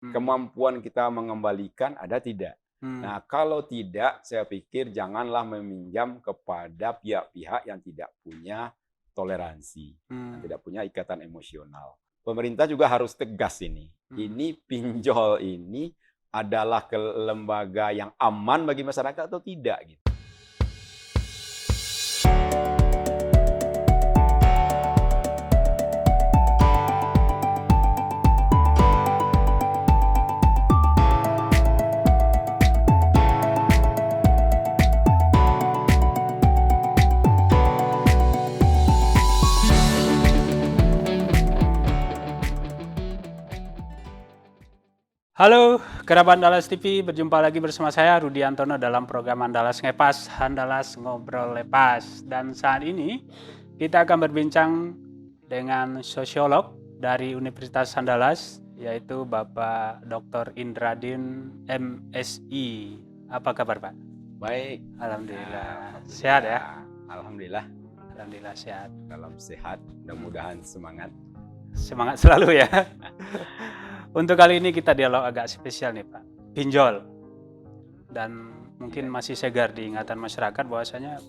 kemampuan kita mengembalikan ada tidak. Hmm. Nah, kalau tidak, saya pikir janganlah meminjam kepada pihak-pihak yang tidak punya toleransi, yang tidak punya ikatan emosional. Pemerintah juga harus tegas ini. Ini pinjol ini adalah lembaga yang aman bagi masyarakat atau tidak gitu. Halo, kerabat Andalas TV, berjumpa lagi bersama saya Rudi Antono dalam program Andalas Ngepas, Andalas Ngobrol Lepas. Dan saat ini kita akan berbincang dengan sosiolog dari Universitas Andalas, yaitu Bapak Dr. Indradin MSI. Apa kabar Pak? Baik. Alhamdulillah. Sehat ya? Alhamdulillah. Alhamdulillah sehat. Salam sehat, mudah-mudahan semangat. Semangat selalu ya. Untuk kali ini kita dialog agak spesial nih Pak, pinjol. Dan mungkin masih segar di ingatan masyarakat bahwasanya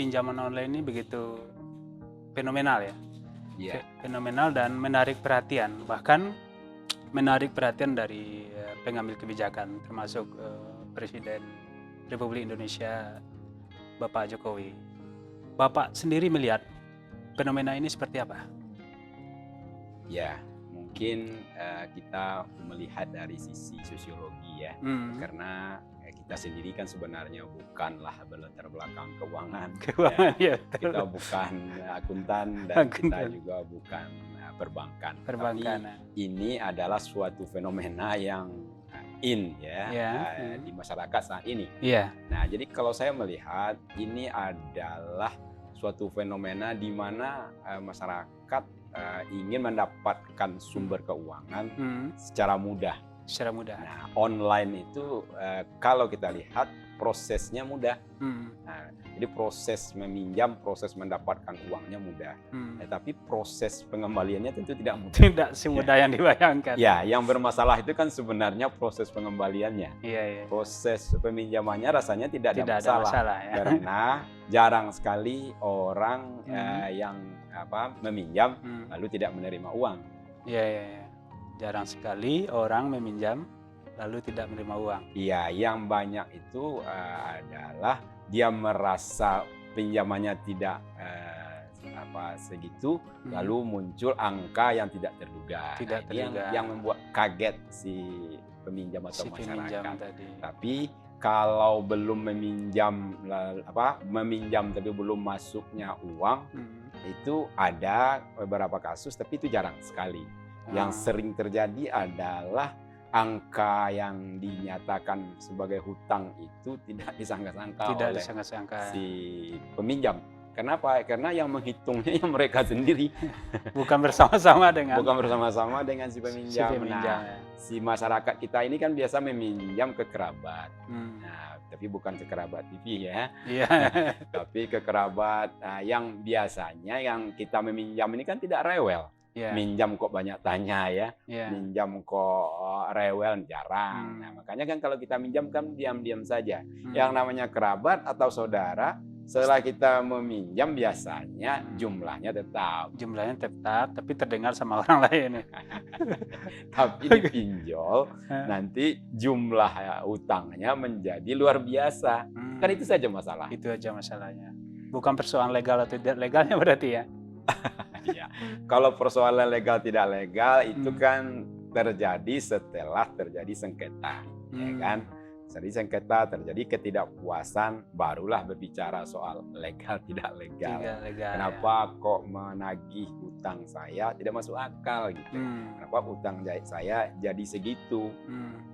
pinjaman online ini begitu fenomenal ya. Yeah. Fenomenal dan menarik perhatian, bahkan menarik perhatian dari pengambil kebijakan termasuk Presiden Republik Indonesia Bapak Jokowi. Bapak sendiri melihat fenomena ini seperti apa? Ya, mungkin kita melihat dari sisi sosiologi ya, karena kita sendiri kan sebenarnya bukanlah berlatar belakang keuangan, ya, kita bukan akuntan dan kita juga bukan perbankan. Tapi ini adalah suatu fenomena yang in di masyarakat saat ini. Nah, jadi kalau saya melihat ini adalah suatu fenomena di mana masyarakat ingin mendapatkan sumber keuangan secara mudah. Nah, online itu kalau kita lihat prosesnya mudah. Nah, jadi proses meminjam, proses mendapatkan uangnya mudah. Tapi proses pengembaliannya tentu tidak mudah. Tidak semudah yang dibayangkan. Ya, yang bermasalah itu kan sebenarnya proses pengembaliannya. Proses peminjamannya rasanya tidak ada masalah ya. Karena jarang sekali orang yang meminjam lalu tidak menerima uang. Jarang sekali orang meminjam lalu tidak menerima uang. Iya, yang banyak itu adalah dia merasa pinjamannya tidak segitu, lalu muncul angka yang tidak terduga. Yang membuat kaget si peminjam atau masyarakat. Tapi kalau belum meminjam tapi belum masuknya uang, itu ada beberapa kasus, tapi itu jarang sekali. Yang sering terjadi adalah angka yang dinyatakan sebagai hutang itu tidak disangka-sangka oleh si peminjam. Kenapa? Karena yang menghitungnya yang mereka sendiri. Bukan bersama-sama dengan si peminjam. Si masyarakat kita ini kan biasa meminjam ke kerabat. Nah, tapi bukan ke kerabat TV ya. Tapi ke kerabat yang biasanya yang kita meminjam ini kan tidak rewel. Minjam kok banyak tanya ya, minjam kok rewel jarang. Nah, makanya kan kalau kita minjam kan diam-diam saja. Yang namanya kerabat atau saudara, setelah kita meminjam biasanya jumlahnya tetap, tapi terdengar sama orang lain. Tapi dipinjol nanti jumlah utangnya menjadi luar biasa. Kan itu saja masalah. Itu aja masalahnya. Bukan persoalan legal atau tidak legalnya berarti ya. Ya. Kalau persoalan legal tidak legal itu kan terjadi setelah terjadi sengketa, ya kan? Jadi sengketa terjadi ketidakpuasan, barulah berbicara soal legal tidak legal. Kenapa kok menagih utang saya tidak masuk akal gitu? Kenapa utang saya jadi segitu?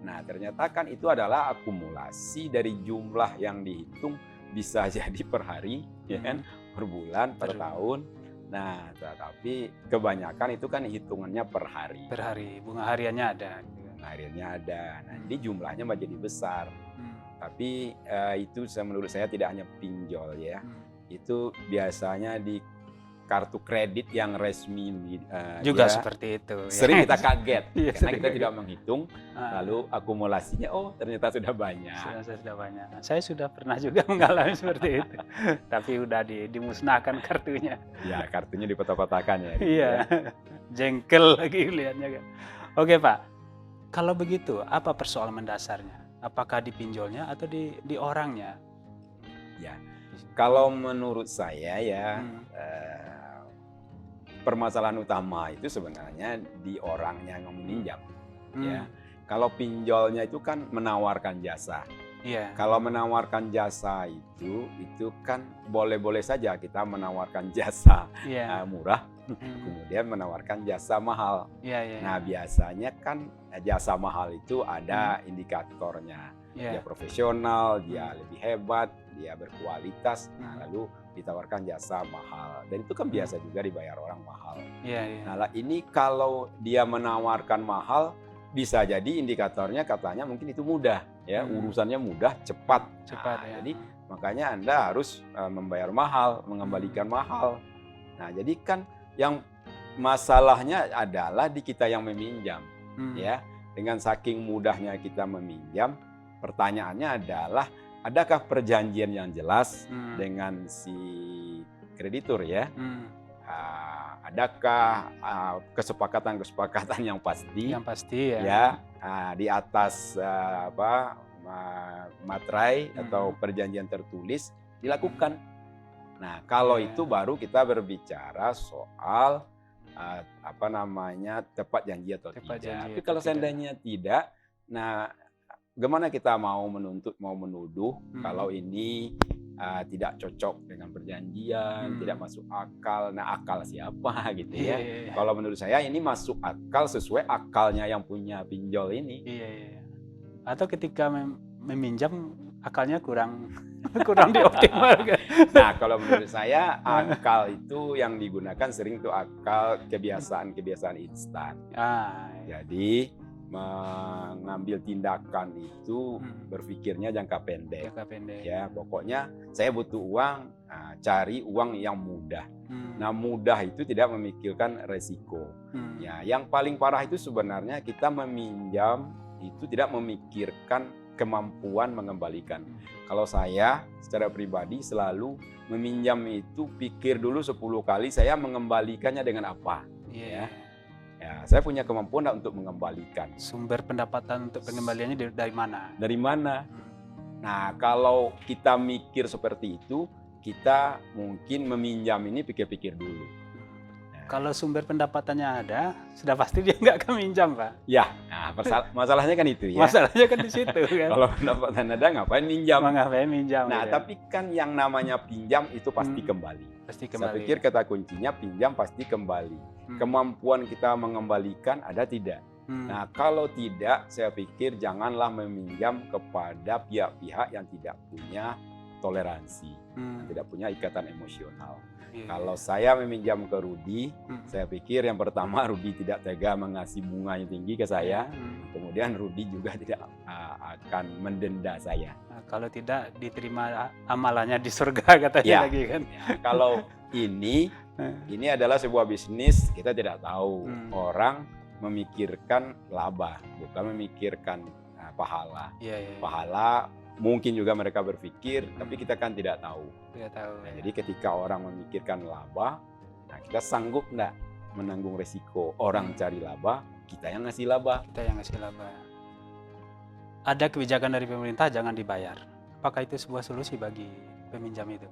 Nah, ternyata kan itu adalah akumulasi dari jumlah yang dihitung, bisa jadi per hari, ya kan? Per bulan, per tahun. Nah, tetapi kebanyakan itu kan hitungannya per hari. Per hari, bunga hariannya ada. Bunga hariannya ada. Nah, jadi jumlahnya menjadi besar. Tapi itu menurut saya tidak hanya pinjol ya. Itu biasanya di kartu kredit yang resmi juga seperti itu. Sering kita kaget karena kita tidak menghitung, lalu akumulasinya ternyata sudah banyak. Sudah banyak. Saya sudah pernah juga mengalami seperti itu, tapi udah dimusnahkan kartunya. Ya, kartunya dikotak-kotakan ya. Gitu iya, jengkel lagi lihatnya kan. Oke Pak, kalau begitu apa persoalan mendasarnya? Apakah di pinjolnya atau di orangnya? Ya, kalau menurut saya permasalahan utama itu sebenarnya di orangnya yang meminjam. Ya, kalau pinjolnya itu kan menawarkan jasa. Kalau menawarkan jasa itu kan boleh-boleh saja kita menawarkan jasa murah, kemudian menawarkan jasa mahal. Nah biasanya kan jasa mahal itu ada indikatornya, dia profesional, dia lebih hebat, dia berkualitas, lalu ditawarkan jasa mahal, dan itu kan biasa juga dibayar orang mahal. Nah ini kalau dia menawarkan mahal, bisa jadi indikatornya katanya mungkin itu mudah, ya urusannya mudah, cepat. Jadi makanya Anda harus membayar mahal, mengembalikan mahal. Nah jadi kan yang masalahnya adalah di kita yang meminjam, ya. Dengan saking mudahnya kita meminjam, pertanyaannya adalah adakah perjanjian yang jelas dengan si kreditur, ya? Adakah kesepakatan yang pasti? Yang pasti ya. Di atas materai atau perjanjian tertulis dilakukan. Nah, kalau itu baru kita berbicara soal tepat janji atau tidak. Tapi kalau seandainya tidak, nah bagaimana kita mau menuduh kalau ini tidak cocok dengan perjanjian, tidak masuk akal. Nah, akal siapa gitu ya? Kalau menurut saya ini masuk akal sesuai akalnya yang punya pinjol ini. Atau ketika meminjam akalnya kurang dioptimalkan. Nah, kalau menurut saya akal itu yang digunakan sering tuh akal kebiasaan instan. Jadi mengambil tindakan itu berpikirnya jangka pendek. Ya, pokoknya saya butuh uang, cari uang yang mudah. Nah, mudah itu tidak memikirkan resiko. Ya, yang paling parah itu sebenarnya kita meminjam itu tidak memikirkan kemampuan mengembalikan. Kalau saya secara pribadi selalu meminjam itu pikir dulu 10 kali saya mengembalikannya dengan apa. Ya, saya punya kemampuan untuk mengembalikan. Sumber pendapatan untuk pengembaliannya dari mana? Dari mana? Nah, kalau kita mikir seperti itu, kita mungkin meminjam ini pikir-pikir dulu. Kalau sumber pendapatannya ada, sudah pasti dia nggak akan minjam, Pak. Ya, nah, masalahnya kan itu ya. Masalahnya kan di situ kan. Kalau pendapatan ada, ngapain minjam? Nah, tapi kan yang namanya pinjam itu pasti kembali. Saya pikir kata kuncinya pinjam pasti kembali. Kemampuan kita mengembalikan ada tidak? Nah, kalau tidak, saya pikir janganlah meminjam kepada pihak-pihak yang tidak punya toleransi, tidak punya ikatan emosional. Kalau saya meminjam ke Rudi, saya pikir yang pertama Rudi tidak tega mengasih bunga yang tinggi ke saya, kemudian Rudi juga tidak akan mendenda saya. Nah, kalau tidak diterima amalannya di surga katanya lagi kan. Ya, kalau ini adalah sebuah bisnis, kita tidak tahu. Orang memikirkan laba, bukan memikirkan pahala. Pahala mungkin juga mereka berpikir, tapi kita kan tidak tahu. Nah, jadi ketika orang memikirkan laba, nah kita sanggup nggak menanggung resiko orang cari laba, kita yang ngasih laba. Ada kebijakan dari pemerintah jangan dibayar. Apakah itu sebuah solusi bagi peminjam itu?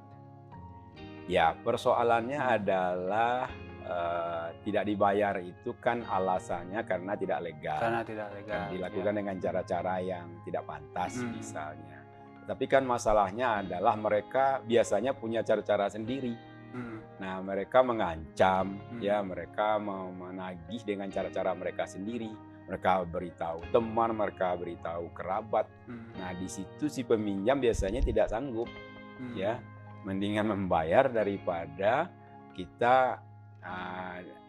Ya, persoalannya adalah tidak dibayar itu kan alasannya karena tidak legal. Dilakukan dengan cara-cara yang tidak pantas misalnya. Tapi kan masalahnya adalah mereka biasanya punya cara-cara sendiri. Nah, mereka mengancam, ya, mereka menagih dengan cara-cara mereka sendiri. Mereka beritahu teman, mereka beritahu kerabat. Nah, di situ si peminjam biasanya tidak sanggup, ya, mendingan membayar daripada kita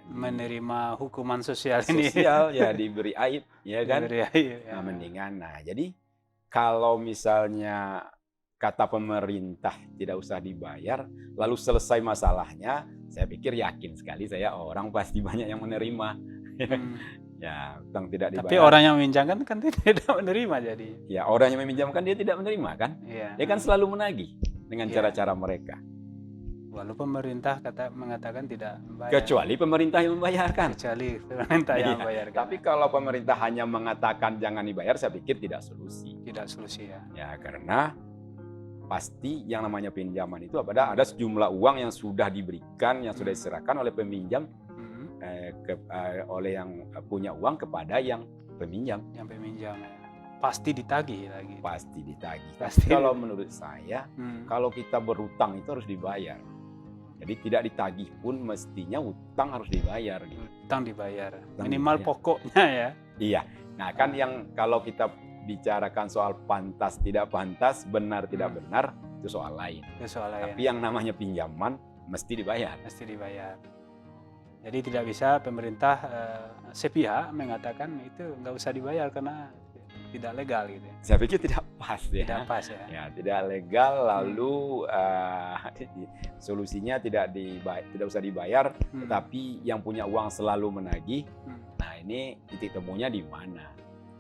menerima hukuman sosial ini. Ya, diberi aib, ya kan? Diberi aib, ya. Nah, mendingan. Nah, jadi kalau misalnya kata pemerintah tidak usah dibayar, lalu selesai masalahnya, saya pikir yakin sekali orang pasti banyak yang menerima. Ya, utang tidak dibayar. Tapi orang yang meminjamkan kan tidak menerima jadi. Ya, orang yang meminjamkan dia tidak menerima kan? Iya. Dia kan selalu menagih dengan cara-cara mereka. Walau pemerintah mengatakan tidak membayar. Kecuali pemerintah yang membayarkan. Kecuali pemerintah yang membayarkan. Tapi kalau pemerintah hanya mengatakan jangan dibayar, saya pikir tidak solusi. Tidak solusi ya. Ya, karena pasti yang namanya pinjaman itu ada sejumlah uang yang sudah diberikan, yang sudah diserahkan oleh peminjam, oleh yang punya uang kepada yang peminjam. Yang peminjam ya. Pasti ditagih lagi. Pasti ditagih. Tapi kalau menurut saya, kalau kita berutang itu harus dibayar. Jadi tidak ditagih pun mestinya utang harus dibayar. Gitu. Utang dibayar. Minimal pokoknya ya. Iya. Nah kan yang kalau kita bicarakan soal pantas tidak pantas, benar tidak benar, itu soal lain. Itu soal lain. Tapi yang namanya pinjaman mesti dibayar. Mesti dibayar. Jadi tidak bisa pemerintah sepihak mengatakan itu nggak usah dibayar karena tidak legal gitu. Saya pikir tidak pas ya. Tidak pas ya. Ya, tidak legal lalu solusinya tidak usah dibayar, tetapi yang punya uang selalu menagih. Nah, ini titik temunya di mana?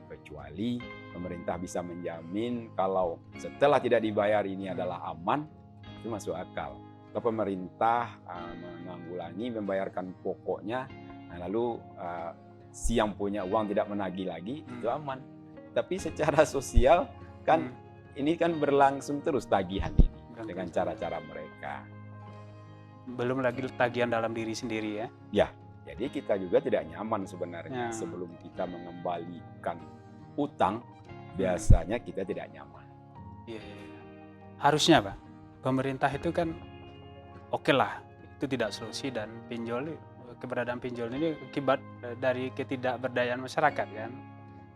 Kecuali pemerintah bisa menjamin kalau setelah tidak dibayar ini adalah aman, itu masuk akal. Kalau pemerintah menanggulangi membayarkan pokoknya, nah lalu si yang punya uang tidak menagih lagi, itu aman. Tapi secara sosial kan ini kan berlangsung terus tagihan ini dengan cara-cara mereka. Belum lagi tagihan dalam diri sendiri ya. Ya, jadi kita juga tidak nyaman sebenarnya sebelum kita mengembalikan utang, biasanya kita tidak nyaman. Iya. Harusnya Pak, pemerintah itu kan oke lah, itu tidak solusi dan keberadaan pinjol ini akibat dari ketidakberdayaan masyarakat kan.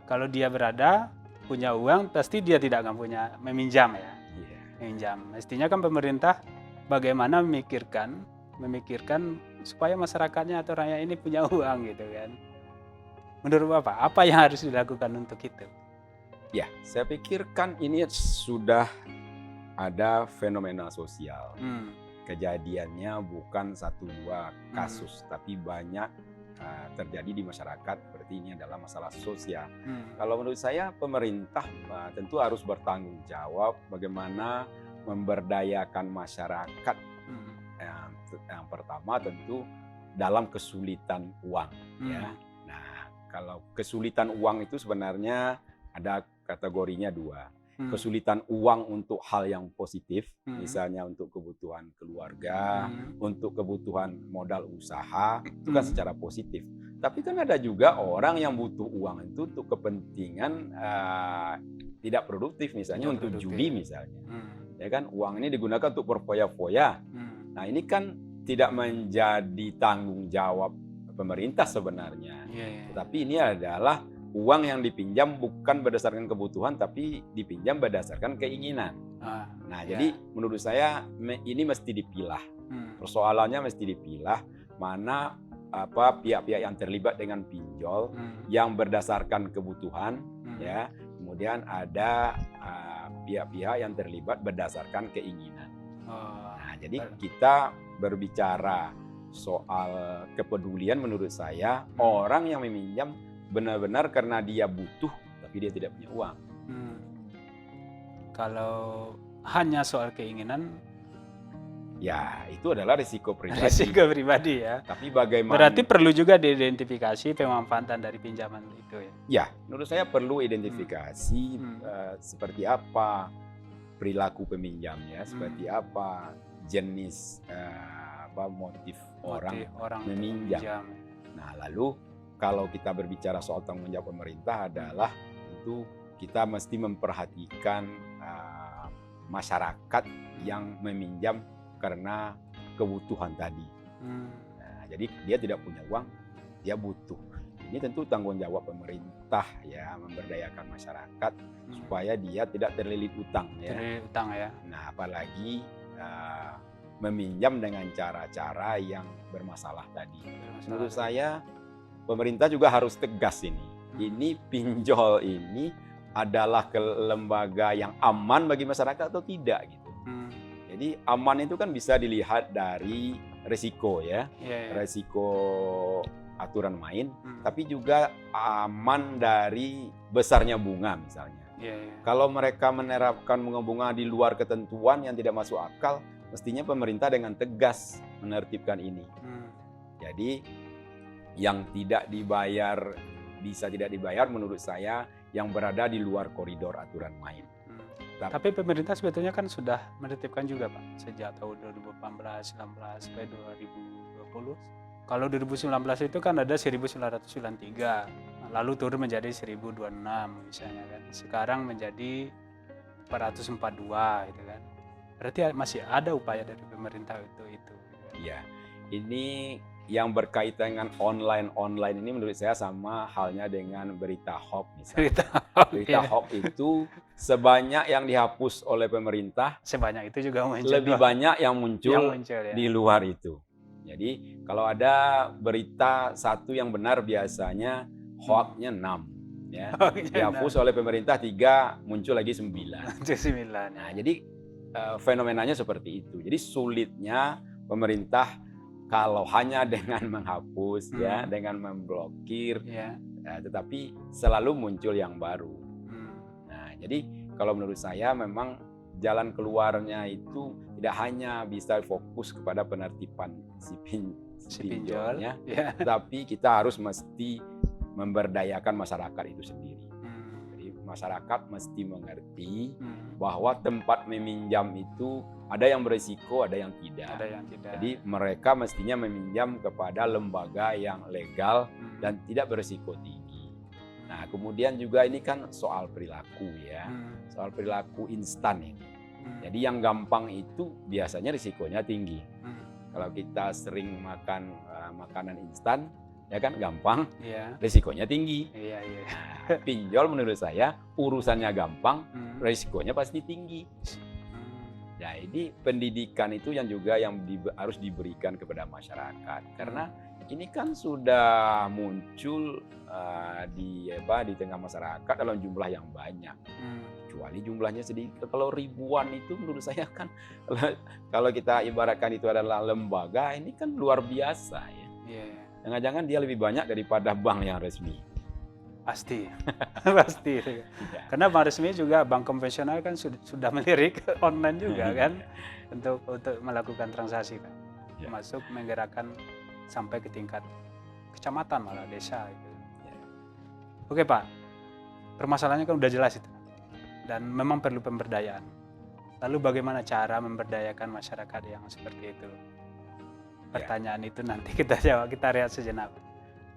Kalau dia berada, punya uang, pasti dia tidak akan punya meminjam ya. Meminjam. Mestinya kan pemerintah bagaimana memikirkan supaya masyarakatnya atau rakyat ini punya uang gitu kan. Menurut Bapak, apa yang harus dilakukan untuk itu? Ya, saya pikir kan ini sudah ada fenomena sosial. Kejadiannya bukan 1-2 kasus, tapi banyak terjadi di masyarakat. Berarti ini adalah masalah sosial. Kalau menurut saya pemerintah tentu harus bertanggung jawab bagaimana memberdayakan masyarakat. Yang pertama tentu dalam kesulitan uang. Ya. Nah, kalau kesulitan uang itu sebenarnya ada kategorinya 2. Kesulitan uang untuk hal yang positif, misalnya untuk kebutuhan keluarga, untuk kebutuhan modal usaha, itu kan secara positif. Tapi kan ada juga orang yang butuh uang itu untuk kepentingan tidak produktif, misalnya untuk judi misalnya. Ya kan, uang ini digunakan untuk berfoya-foya. Nah, ini kan tidak menjadi tanggung jawab pemerintah sebenarnya. Tapi ini adalah uang yang dipinjam bukan berdasarkan kebutuhan, tapi dipinjam berdasarkan keinginan. Jadi menurut saya ini mesti dipilah. Persoalannya mesti dipilah mana pihak-pihak yang terlibat dengan pinjol yang berdasarkan kebutuhan, ya. Kemudian ada pihak-pihak yang terlibat berdasarkan keinginan. Nah, jadi kita berbicara soal kepedulian, menurut saya orang yang meminjam benar-benar karena dia butuh, tapi dia tidak punya uang. Kalau hanya soal keinginan, ya itu adalah risiko pribadi. Risiko pribadi ya. Tapi bagaimana? Berarti perlu juga diidentifikasi pemanfaatan dari pinjaman itu ya. Ya, menurut saya perlu identifikasi seperti apa perilaku peminjamnya, seperti apa jenis motif orang meminjam. Nah, lalu kalau kita berbicara soal tanggung jawab pemerintah adalah tentu kita mesti memperhatikan masyarakat yang meminjam karena kebutuhan tadi. Nah, jadi dia tidak punya uang, dia butuh. Ini tentu tanggung jawab pemerintah ya, memberdayakan masyarakat supaya dia tidak terlilit utang ya. Terlilit utang ya. Nah, apalagi meminjam dengan cara-cara yang bermasalah tadi. Menurut saya pemerintah juga harus tegas ini. Ini pinjol ini adalah lembaga yang aman bagi masyarakat atau tidak gitu. Jadi aman itu kan bisa dilihat dari resiko ya, resiko aturan main, tapi juga aman dari besarnya bunga misalnya. Kalau mereka menerapkan bunga di luar ketentuan yang tidak masuk akal, mestinya pemerintah dengan tegas menertibkan ini. Jadi yang tidak dibayar bisa tidak dibayar menurut saya yang berada di luar koridor aturan main. Tapi pemerintah sebetulnya kan sudah menertibkan juga Pak, sejak tahun 2018, 19 sampai 2020. Kalau 2019 itu kan ada 1993, lalu turun menjadi 1026 misalnya kan. Sekarang menjadi 442 gitu kan. Berarti masih ada upaya dari pemerintah itu. Iya. Ini yang berkaitan dengan online ini menurut saya sama halnya dengan berita hoax misalnya. Berita hoax itu sebanyak yang dihapus oleh pemerintah, sebanyak itu juga muncul. Lebih banyak yang muncul ya, di luar itu. Jadi kalau ada berita satu yang benar biasanya hoaxnya 6 ya. Dihapus oleh pemerintah 3, muncul lagi 9. Nah, jadi fenomenanya seperti itu. Jadi sulitnya pemerintah kalau hanya dengan menghapus ya, dengan memblokir, tetapi selalu muncul yang baru. Nah, jadi kalau menurut saya memang jalan keluarnya itu tidak hanya bisa fokus kepada penertiban si pinjolnya, tapi kita harus mesti memberdayakan masyarakat itu sendiri. Jadi masyarakat mesti mengerti bahwa tempat meminjam itu ada yang berisiko, ada yang tidak. Jadi mereka mestinya meminjam kepada lembaga yang legal dan tidak berisiko tinggi. Nah, kemudian juga ini kan soal perilaku ya, soal perilaku instan ini. Jadi yang gampang itu biasanya risikonya tinggi. Kalau kita sering makan makanan instan, ya kan gampang, risikonya tinggi. Nah, pinjol menurut saya urusannya gampang, risikonya pasti tinggi. Jadi pendidikan itu yang juga harus diberikan kepada masyarakat, karena ini kan sudah muncul di tengah masyarakat dalam jumlah yang banyak, kecuali jumlahnya sedikit. Kalau ribuan itu menurut saya kan kalau kita ibaratkan itu adalah lembaga, ini kan luar biasa ya. Jangan-jangan dia lebih banyak daripada bank yang resmi. Pasti. Karena bank resmi juga, bank konvensional kan sudah melirik online juga kan untuk melakukan transaksi kan, termasuk menggerakkan sampai ke tingkat kecamatan malah desa gitu. Oke Pak, permasalahannya kan udah jelas itu dan memang perlu pemberdayaan. Lalu bagaimana cara memberdayakan masyarakat yang seperti itu? Pertanyaan itu nanti kita jawab, kita rehat sejenak.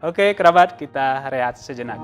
Oke, kerabat, kita rehat sejenak.